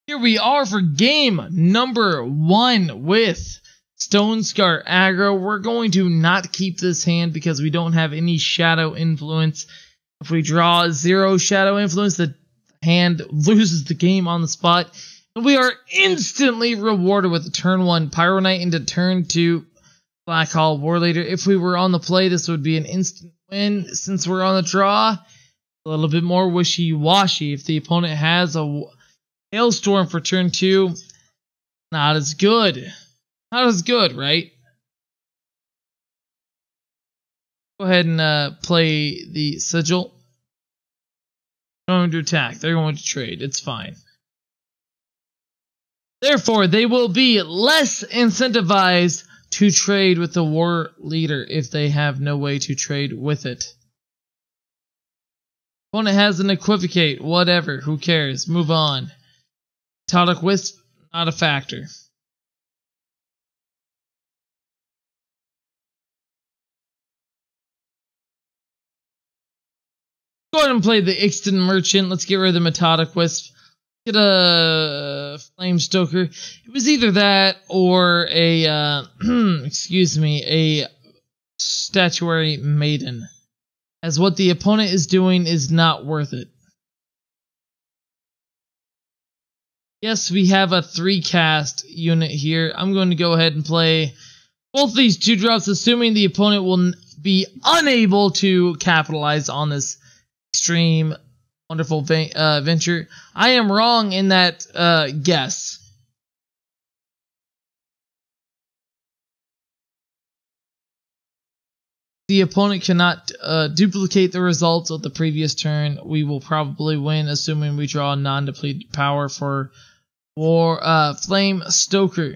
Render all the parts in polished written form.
Here we are for game number 1 with Stonescar Aggro. We're going to not keep this hand because we don't have any shadow influence. If we draw 0 shadow influence, the hand loses the game on the spot. And we are instantly rewarded with a turn 1 Pyro Knight into turn 2 Black Hall War Leader. If we were on the play, this would be an instant win. Since we're on the draw, a little bit more wishy-washy. If the opponent has a Hailstorm for turn 2, not as good. Not as good, right? Go ahead and play the Sigil. They're going to attack. They're going to trade. It's fine. Therefore, they will be less incentivized to trade with the War Leader if they have no way to trade with it. Opponent has an Equivocate. Whatever. Who cares? Move on. Tonic Wisp, not a factor. Go ahead and play the Ixton Merchant. Let's get rid of the Methodic Wisp. Get a Flame Stoker. It was either that or a, excuse me, a Statuary Maiden. As what the opponent is doing is not worth it. Yes, we have a 3-cast unit here. I'm going to go ahead and play both these 2 drops, assuming the opponent will be unable to capitalize on this extreme, wonderful venture. I am wrong in that guess. The opponent cannot duplicate the results of the previous turn. We will probably win, assuming we draw non-depleted power for Flame Stoker.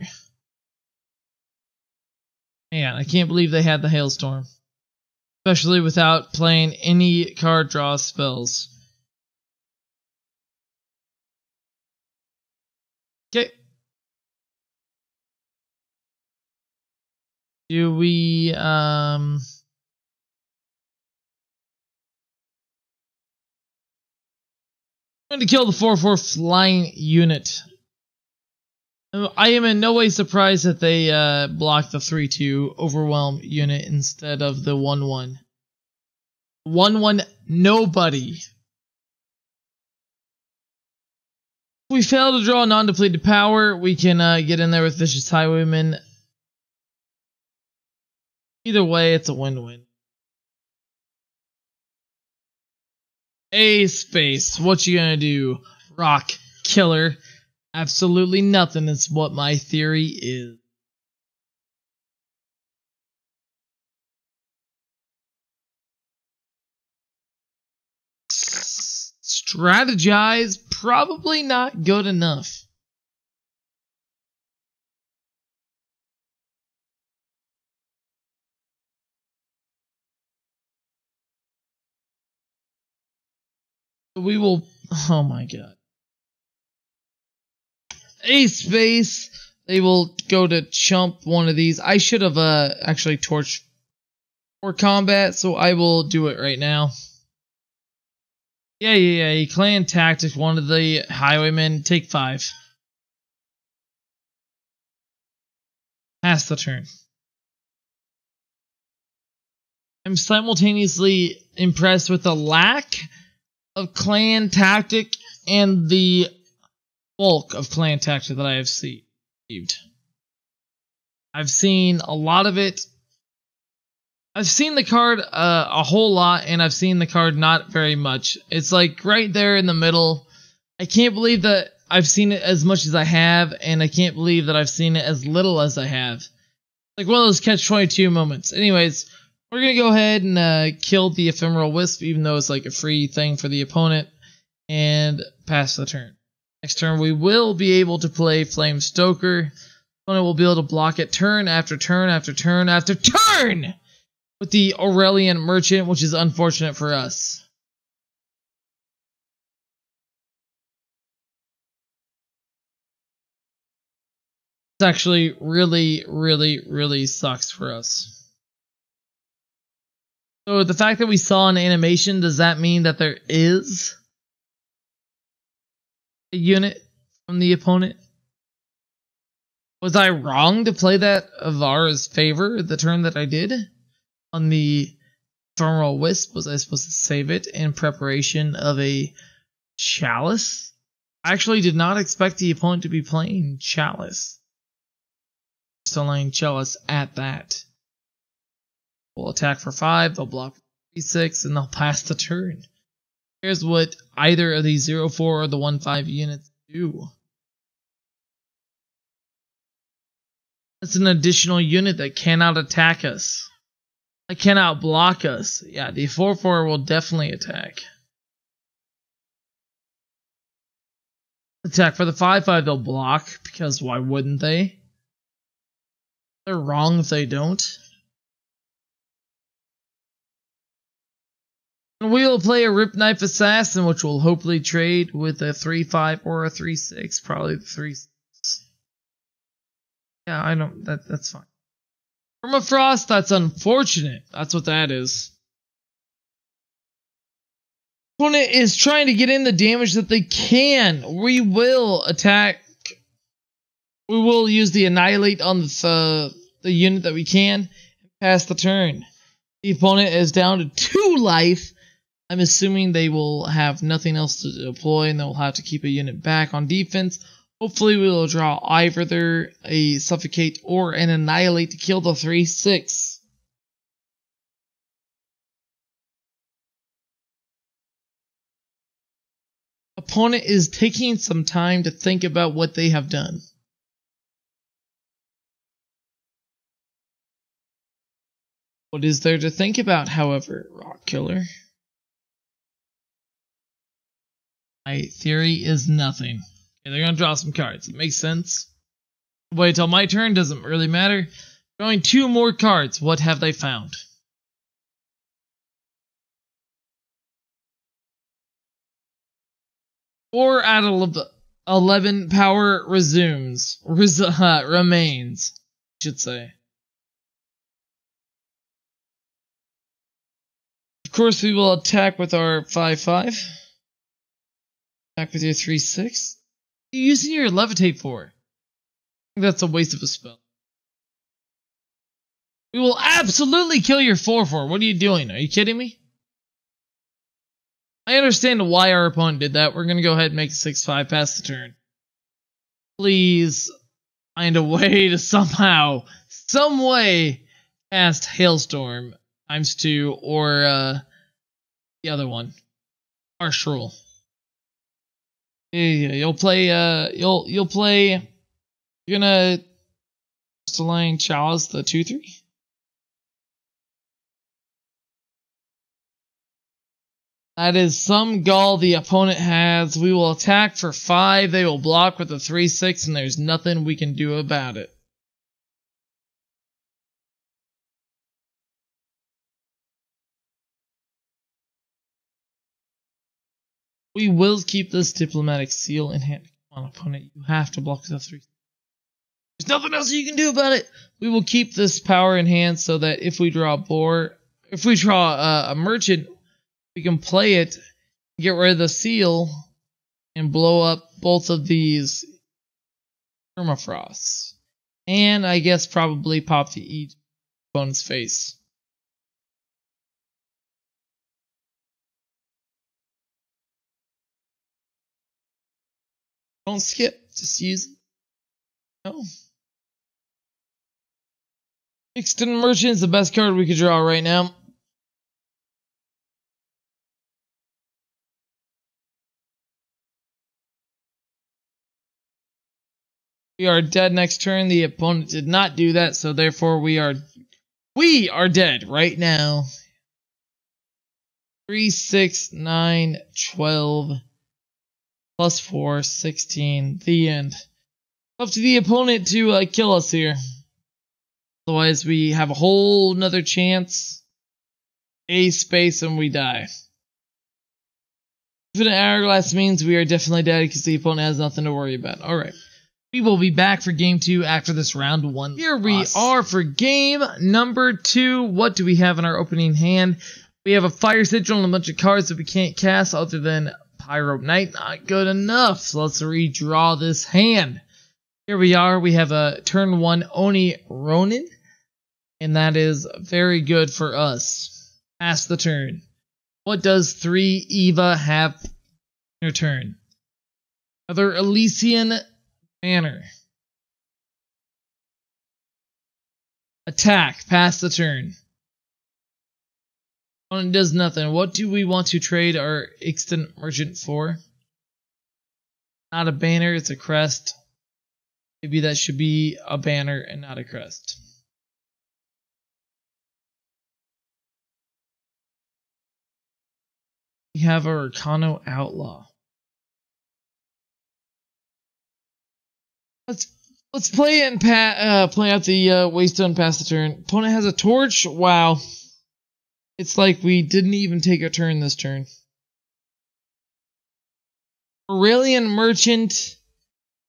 Man, I can't believe they had the Hailstorm. Especially without playing any card draw spells. Okay. Do we, I'm going to kill the 4/4 flying unit. I am in no way surprised that they blocked the 3/2 Overwhelm unit instead of the 1/1. 1/1 nobody. If we fail to draw non-depleted power, we can get in there with Vicious Highwayman. Either way, it's a win-win. A space. What you gonna do? Rock killer. Absolutely nothing is what my theory is. Strategize, probably not good enough. We will, oh my god. A space, they will go to chump one of these. I should have actually torched for combat, so I will do it right now. Yeah. Clan Tactics, one of the Highwaymen, take 5. Pass the turn. I'm simultaneously impressed with the lack of Clan Tactic and the bulk of Clan Tactic that I have received. I've seen a lot of it. I've seen the card a whole lot, and I've seen the card not very much. It's like right there in the middle. I can't believe that I've seen it as much as I have, and I can't believe that I've seen it as little as I have. Like one of those catch-22 moments. Anyways, we're going to go ahead and kill the Ephemeral Wisp, even though it's like a free thing for the opponent, and pass the turn. Next turn, we will be able to play Flame Stoker. Opponent will be able to block it turn after turn after turn after turn with the Aurelian Merchant, which is unfortunate for us. It's actually really sucks for us. So the fact that we saw an animation, does that mean that there is a unit from the opponent. Was I wrong to play that Avara's favor the turn that I did? On the Ephemeral Wisp, was I supposed to save it in preparation of a Chalice? I actually did not expect the opponent to be playing Chalice. Still laying Chalice at that. We'll attack for 5, they'll block for 3/6, and they'll pass the turn. Here's what either of the 0-4 or the 1-5 units do. That's an additional unit that cannot attack us. That cannot block us. Yeah, the 4-4 will definitely attack. Attack for the 5-5, they'll block, because why wouldn't they? They're wrong if they don't. And we'll play a Rip Knife Assassin, which will hopefully trade with a 3-5 or a 3-6. Probably the 3-6. Yeah, I don't. That's fine. Permafrost, that's unfortunate. That's what that is. Opponent is trying to get in the damage that they can. We will attack. We will use the Annihilate on the unit that we can and pass the turn. The opponent is down to 2 life. I'm assuming they will have nothing else to deploy and they'll have to keep a unit back on defense. Hopefully we will draw either a Suffocate or an Annihilate to kill the 3/6. Opponent is taking some time to think about what they have done. What is there to think about, however, Rock Killer? My theory is nothing. Okay, they're going to draw some cards. It makes sense. Wait till my turn, doesn't really matter. Drawing 2 more cards. What have they found? Four out of 11 power remains, I should say. Of course, we will attack with our 5-5. Attack with your 3-6. What are you using your Levitate for? I think that's a waste of a spell. We will absolutely kill your 4-4. What are you doing? Are you kidding me? I understand why our opponent did that. We're going to go ahead and make a 6-5 pass the turn. Please find a way to somehow, some way, cast Hailstorm ×2 or the other one. Harsh Rule. Yeah, you'll play, you're gonna Crystalline Chalice the 2-3? That is some gall the opponent has. We will attack for 5, they will block with a 3-6, and there's nothing we can do about it. We will keep this Diplomatic Seal in hand. Come on, opponent, you have to block the 3. There's nothing else you can do about it. We will keep this power in hand so that if we draw a merchant, we can play it, get rid of the seal, and blow up both of these permafrosts. And I guess probably pop the opponent's face. Don't skip, just use it. No. Extended Merchant is the best card we could draw right now. We are dead next turn. The opponent did not do that, so therefore we are dead right now. 3, 6, 9, 12, plus 4, 16. The end. Up to the opponent to kill us here. Otherwise, we have a whole nother chance. A space and we die. Infinite Hourglass means we are definitely dead because the opponent has nothing to worry about. Alright. We will be back for game 2 after this round 1. Here we are for game number 2. What do we have in our opening hand? We have a Fire Sigil and a bunch of cards that we can't cast other than Pyro Knight, not good enough. So let's redraw this hand. Here we are. We have a turn 1 Oni Ronin, and that is very good for us. Pass the turn. What does 3 Eva have in return? Another Elysian Banner. Attack. Pass the turn. Opponent does nothing. What do we want to trade our Extant Merchant for? Not a banner, it's a crest. Maybe that should be a banner and not a crest. We have a Arcano Outlaw. Let's play it and play out the Waystone pass the turn. Opponent has a torch. Wow. It's like we didn't even take a turn this turn. Aurelian Merchant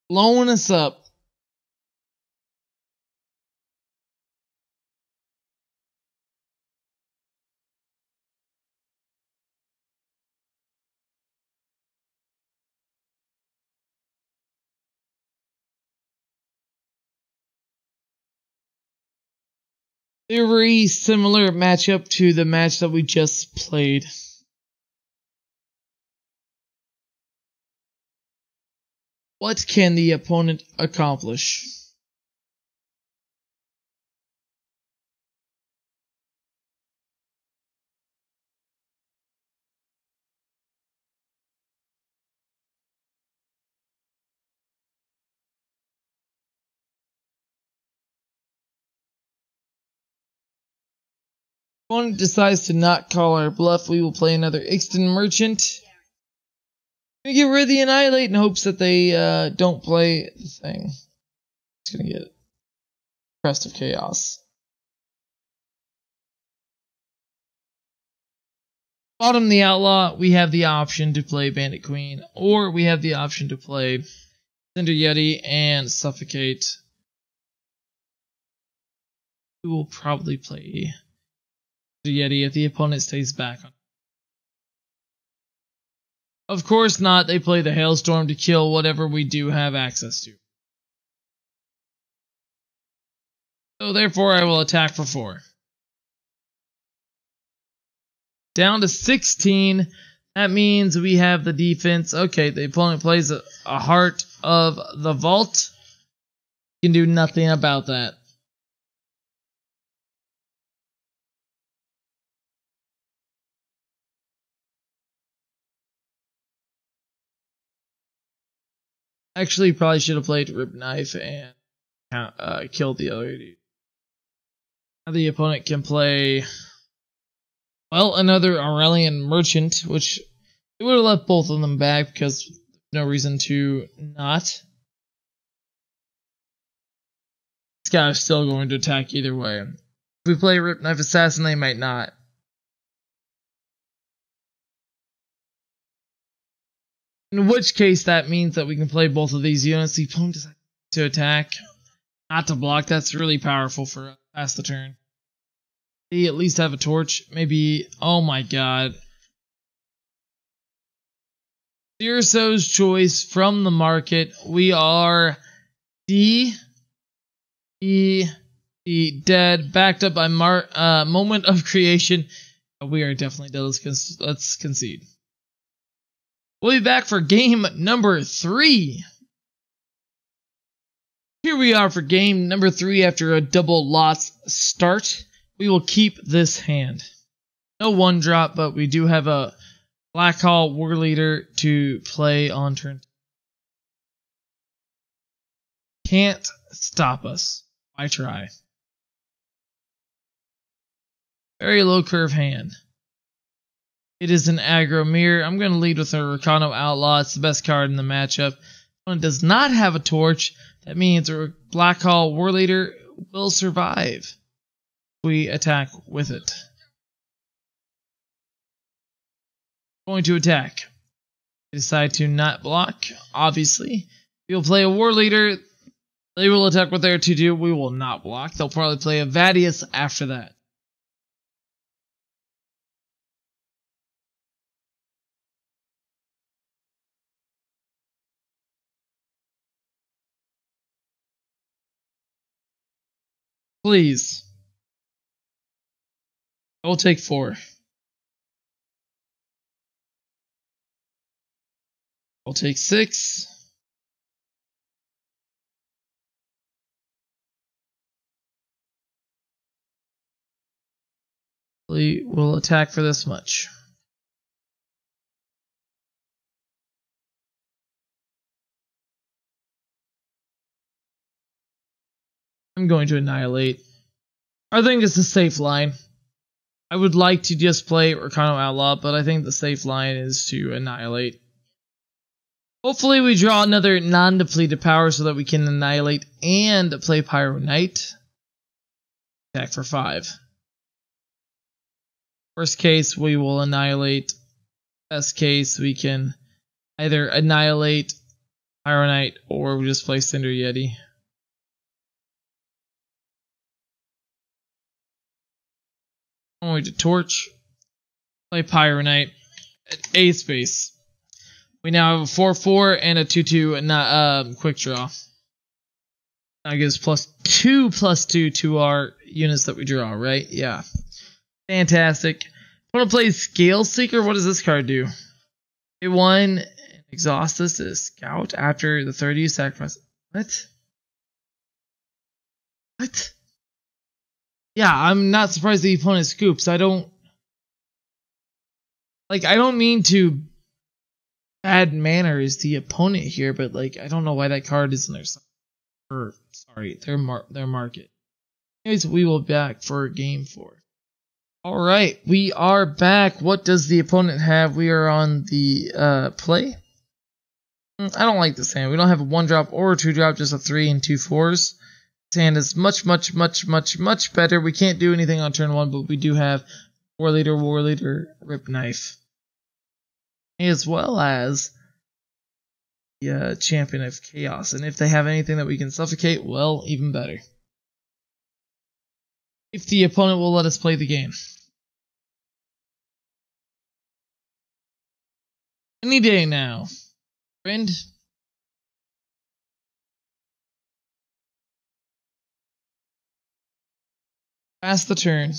blowing us up. Very similar matchup to the match that we just played. What can the opponent accomplish? Opponent decides to not call our bluff. We will play another Extant Merchant. Gonna get rid of the Annihilate in hopes that they don't play the thing. It's gonna get Crest of Chaos. Bottom the Outlaw, we have the option to play Bandit Queen, or we have the option to play Cinder Yeti and Suffocate. We will probably play the Yeti if the opponent stays back on. Of course not, they play the Hailstorm to kill whatever we do have access to. So therefore I will attack for 4. Down to 16, that means we have the defense. Okay, the opponent plays a Heart of the Vault. You can do nothing about that. Actually, probably should have played Rip Knife and killed the other dude. Now the opponent can play, well, another Aurelian Merchant, which they would have left both of them back because there's no reason to not. This guy is still going to attack either way. If we play Rip Knife Assassin, they might not. In which case, that means that we can play both of these units. The opponent decides to attack, not to block. That's really powerful for us. Pass the turn. They at least have a torch. Maybe. Oh my god. Cirso's choice from the market. We are dead. Backed up by Moment of Creation. We are definitely dead. Let's concede. We'll be back for game number 3. Here we are for game number 3 after a double lots start. We will keep this hand. No 1-drop, but we do have a Black Hall War Leader to play on turn. Can't stop us. Why try? Very low curve hand. It is an aggro mirror. I'm going to lead with a Arcano Outlaw. It's the best card in the matchup. Opponent does not have a torch. That means a Black Hall War Leader will survive. We attack with it. Going to attack. They decide to not block, obviously. We will play a War Leader. They will attack with their 2/2. We will not block. They'll probably play a Vadius after that. Please. I will take 4. I'll take 6. We will attack for this much. I'm going to annihilate. I think it's a safe line. I would like to just play Arcano Outlaw, but I think the safe line is to annihilate. Hopefully we draw another non-depleted power so that we can annihilate and play Pyro Knight. Attack for 5. Worst case, we will annihilate. Best case, we can either annihilate Pyro Knight or we just play Cinder Yeti. I'm going to Torch, play Pyro Knight at A space. We now have a 4/4 and a 2/2 quick draw. That gives +2/+2 to our units that we draw, right? Yeah. Fantastic. I want to play Scale Seeker. What does this card do? Pay 1 and exhaust this to scout after the 30 sacrifice. What? What? Yeah, I'm not surprised the opponent scoops. I don't mean to bad manners the opponent here, but like I don't know why that card isn't there. Sorry, their market. Anyways, we will be back for game 4. Alright, we are back. What does the opponent have? We are on the play. I don't like this hand. We don't have a 1-drop or a 2-drop, just a 3 and 2 4s. This hand is much better. We can't do anything on turn 1, but we do have War Leader, Rip Knife. As well as the Champion of Chaos. And if they have anything that we can suffocate, well, even better. If the opponent will let us play the game. Any day now. Friend. Pass the turn.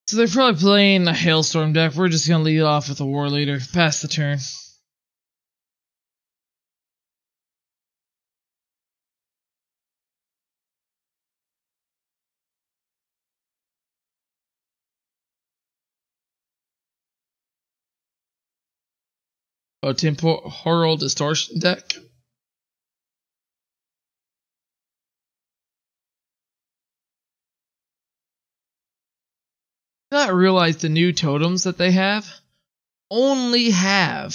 So they're probably playing a Hailstorm deck. We're just going to lead off with a War Leader. Pass the turn. Temporal Distortion deck. I did not realize the new totems that they have only have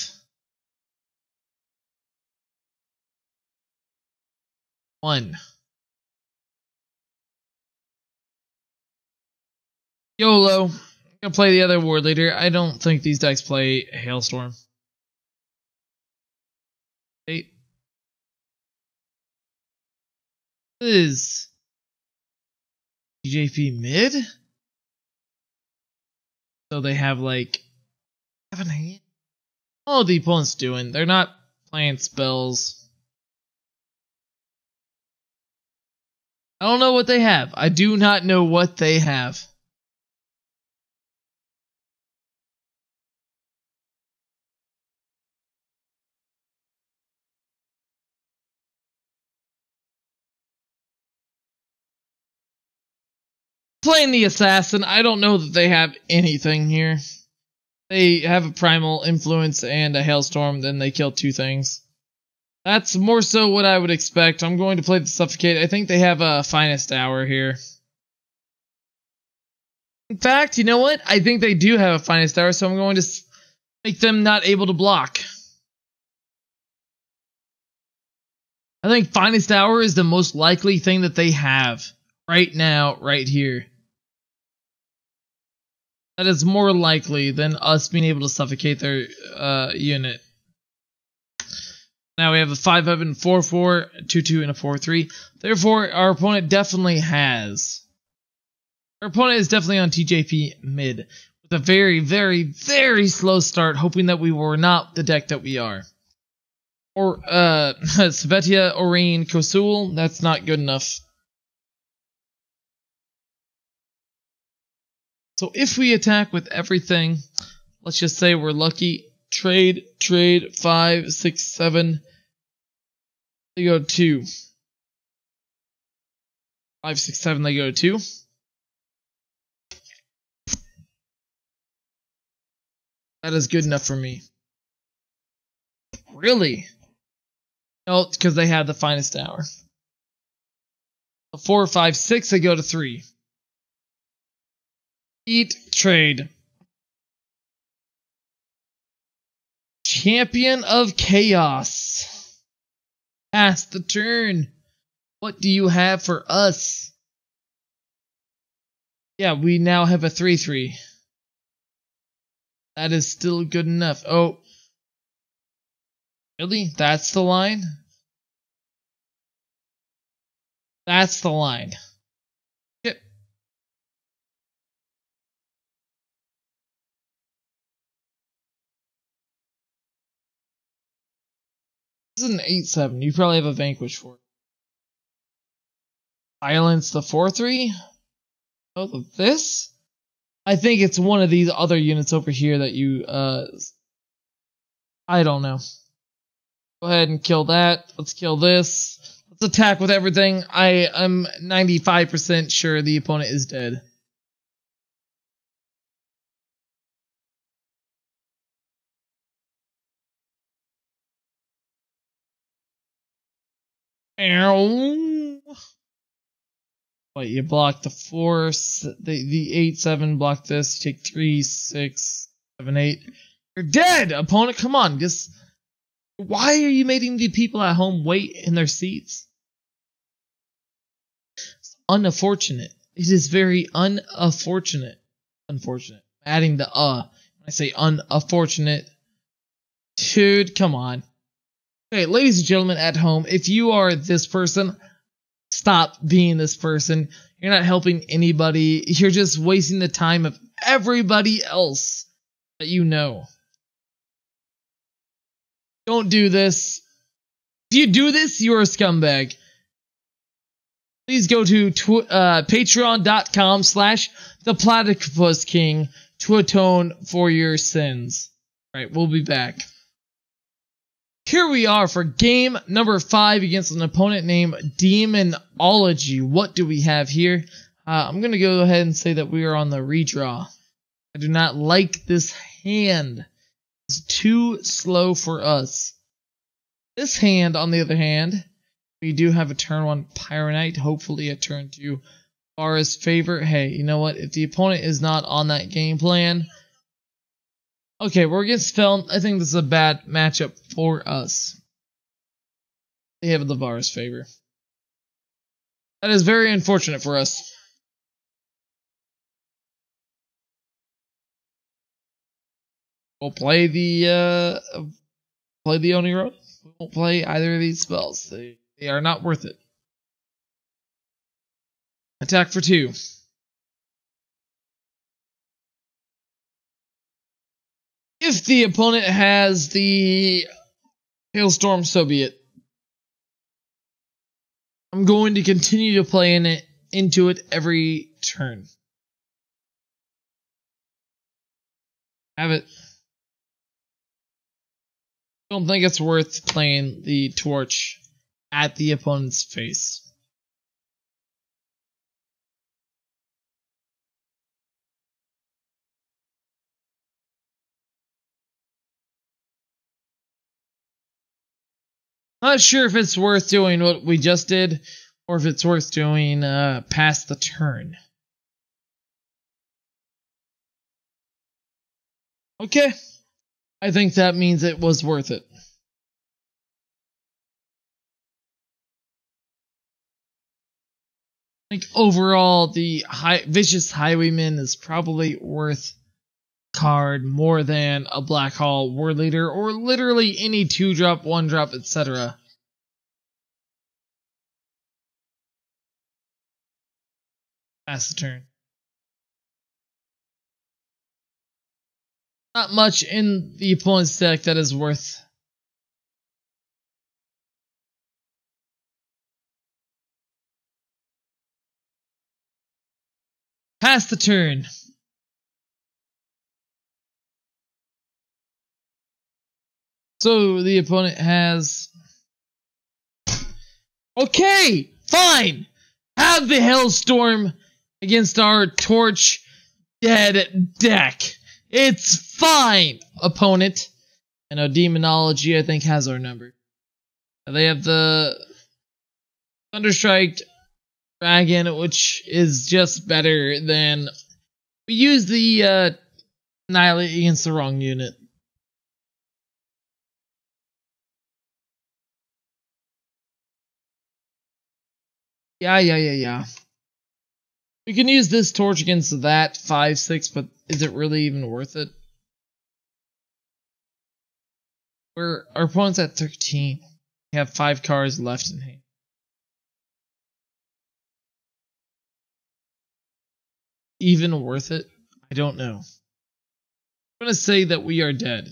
one. YOLO. I'm gonna play the other War Leader. I don't think these decks play Hailstorm. 8. This is TJP mid? So they have like 7 hand. All the opponent's doing. They're not playing spells. I don't know what they have. I do not know what they have. Playing the Assassin, I don't know that they have anything here. They have a Primal Influence and a Hailstorm, then they kill 2 things. That's more so what I would expect. I'm going to play the Suffocate. I think they have a Finest Hour here. In fact, you know what? I think they do have a Finest Hour, so I'm going to make them not able to block. I think Finest Hour is the most likely thing that they have. Right now, right here. That is more likely than us being able to suffocate their unit. Now we have a 5/5, 4/4, 2/2, and a 4/3. Therefore, our opponent definitely has Our opponent is definitely on TJP mid, with a very, very, very slow start, hoping that we were not the deck that we are. Or, Svetia, Oreen, Kosul, that's not good enough. So if we attack with everything, let's just say we're lucky. Trade, 5, 6, 7. They go 2. 5, 6, 7, they go 2. That is good enough for me. Really? No, it's because they had the finest hour. 4, 5, 6, they go to 3. Eat, trade. Champion of Chaos. Pass the turn. What do you have for us? Yeah, we now have a 3-3. That is still good enough. Oh. Really? That's the line? That's the line. Yep. This is an 8-7. You probably have a Vanquish for it. Silence the 4-3? Oh, this? I think it's one of these other units over here that you, I don't know. Go ahead and kill that. Let's kill this. Let's attack with everything. I am 95% sure the opponent is dead. Ow. Wait, you block the 4, the 8-7, block this, you take 3, 6, 7, 8. You're dead, opponent, come on, just... Why are you making the people at home wait in their seats? It's unfortunate. It is very unfortunate. Unfortunate. Adding the when I say unfortunate. Dude, come on. Okay, ladies and gentlemen at home, if you are this person, stop being this person. You're not helping anybody. You're just wasting the time of everybody else that you know. Don't do this. If you do this, you're a scumbag. Please go to patreon.com/theplatypusking to atone for your sins. Alright, we'll be back. Here we are for game number 5 against an opponent named Demonology. What do we have here? I'm going to go ahead and say that we are on the redraw. I do not like this hand. It's too slow for us. This hand, on the other hand, we do have a turn 1 Pyronite, hopefully a turn 2 Vara's favor. Hey, you know what? If the opponent is not on that game plan... Okay, we're against Feln. I think this is a bad matchup for us. They have the Vara's favor. That is very unfortunate for us. We'll play the Oni Road. We won't play either of these spells. They are not worth it. Attack for 2. If the opponent has the Hailstorm, so be it. I'm going to continue to play into it every turn. Have it. Don't think it's worth playing the torch at the opponent's face. Not sure if it's worth doing what we just did, or if it's worth doing past the turn. Okay. I think that means it was worth it. I think overall the Vicious Highwayman is probably worth card more than a Black Hall War Leader or literally any 2-drop, 1-drop, etc. Pass the turn. Not much in the opponent's deck that is worth. Pass the turn. So the opponent has. Okay, fine. Have the Hailstorm against our Torch Dead deck. It's fine, opponent. And a Demonology, I think, has our number. They have the Thunderstrike Dragon, which is just better than. We use the Annihilate against the wrong unit. Yeah. We can use this torch against that 5/6, but is it really even worth it? Our opponent's at 13. We have 5 cards left in hand. Even worth it? I don't know. I'm gonna say that we are dead.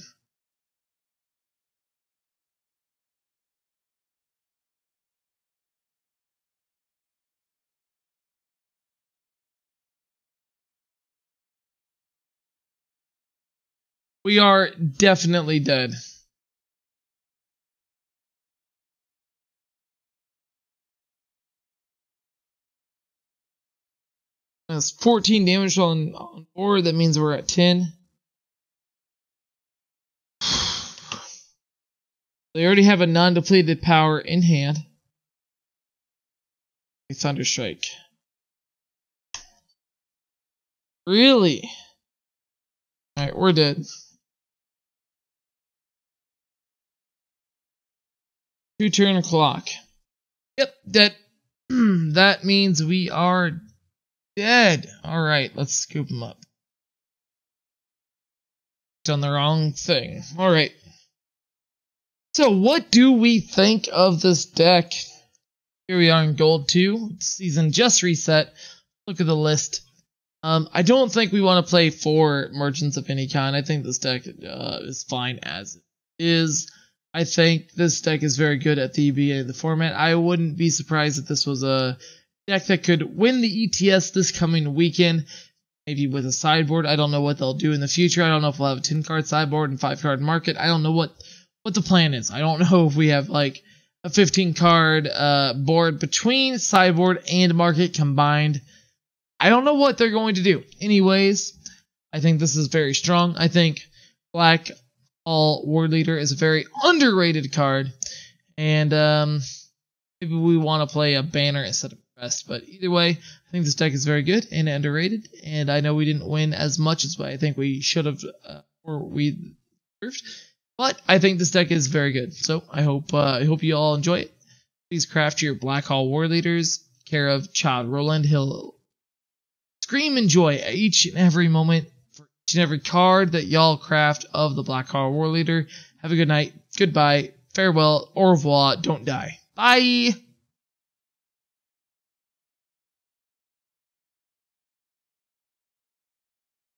We are definitely dead. That's 14 damage on board. That means we're at 10. They already have a non-depleted power in hand. Thunderstrike. Really? Alright, we're dead. 2-turn clock. Yep, dead. That means we are dead. Alright, let's scoop them up. Done the wrong thing. Alright. So, what do we think of this deck? Here we are in Gold 2. Season just reset. Look at the list. I don't think we want to play 4 Merchants of any kind. I think this deck is fine as it is. I think this deck is very good at the beginning of the format. I wouldn't be surprised if this was a deck that could win the ETS this coming weekend. Maybe with a sideboard. I don't know what they'll do in the future. I don't know if we'll have a 10-card sideboard and 5-card market. I don't know what the plan is. I don't know if we have like a 15-card board between sideboard and market combined. I don't know what they're going to do. Anyways, I think this is very strong. I think Black Hall War Leader is a very underrated card. And maybe we want to play a banner instead of rest. But either way, I think this deck is very good and underrated. And I know we didn't win as much as I think we should have or we deserved. But I think this deck is very good. So I hope you all enjoy it. Please craft your Black Hall War Leaders. Care of Child Roland. He'll scream and joy at each and every moment for each and every card that y'all craft of the Black Hall War Leader. Have a good night. Goodbye. Farewell. Au revoir. Don't die. Bye.